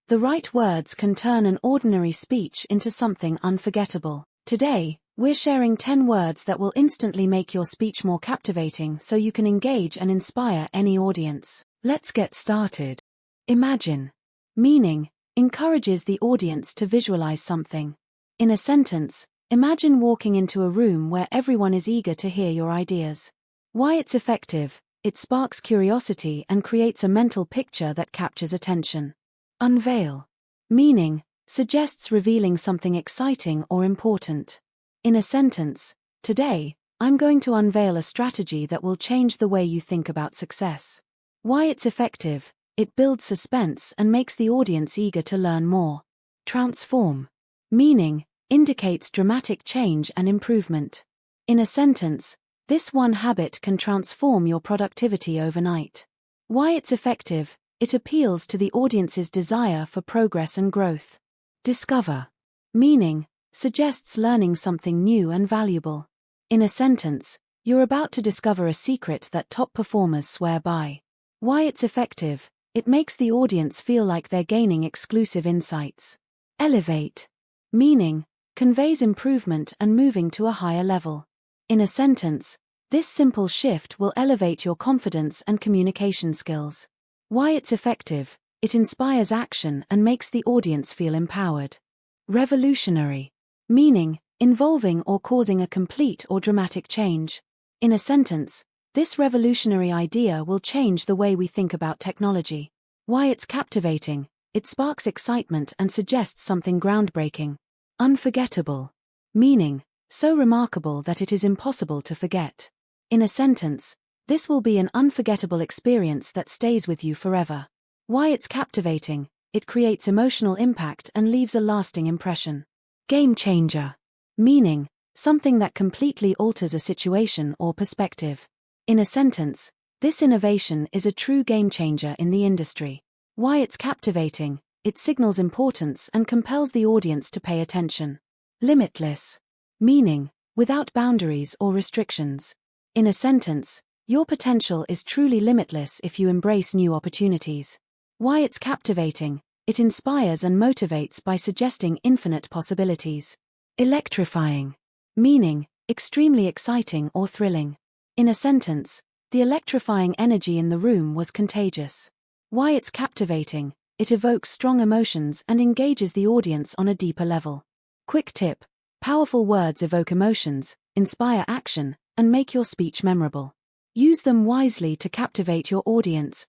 The right words can turn an ordinary speech into something unforgettable. Today, we're sharing 10 words that will instantly make your speech more captivating so you can engage and inspire any audience. Let's get started. Imagine. Meaning, encourages the audience to visualize something. In a sentence, imagine walking into a room where everyone is eager to hear your ideas. Why it's effective: it sparks curiosity and creates a mental picture that captures attention. Unveil. Meaning, suggests revealing something exciting or important. In a sentence, today, I'm going to unveil a strategy that will change the way you think about success. Why it's effective: it builds suspense and makes the audience eager to learn more. Transform. Meaning, indicates dramatic change and improvement. In a sentence, this one habit can transform your productivity overnight. Why it's effective: it appeals to the audience's desire for progress and growth. Discover. Meaning, suggests learning something new and valuable. In a sentence, you're about to discover a secret that top performers swear by. Why it's effective: it makes the audience feel like they're gaining exclusive insights. Elevate. Meaning, conveys improvement and moving to a higher level. In a sentence, this simple shift will elevate your confidence and communication skills. Why it's effective: it inspires action and makes the audience feel empowered. Revolutionary. Meaning, involving or causing a complete or dramatic change. In a sentence, this revolutionary idea will change the way we think about technology. Why it's captivating: it sparks excitement and suggests something groundbreaking. Unforgettable. Meaning, so remarkable that it is impossible to forget. In a sentence, this will be an unforgettable experience that stays with you forever. Why it's captivating: it creates emotional impact and leaves a lasting impression. Game changer. Meaning, something that completely alters a situation or perspective. In a sentence, this innovation is a true game changer in the industry. Why it's captivating: it signals importance and compels the audience to pay attention. Limitless. Meaning, without boundaries or restrictions. In a sentence, your potential is truly limitless if you embrace new opportunities. Why it's captivating: it inspires and motivates by suggesting infinite possibilities. Electrifying. Meaning, extremely exciting or thrilling. In a sentence, the electrifying energy in the room was contagious. Why it's captivating: it evokes strong emotions and engages the audience on a deeper level. Quick tip: powerful words evoke emotions, inspire action, and make your speech memorable. Use them wisely to captivate your audience,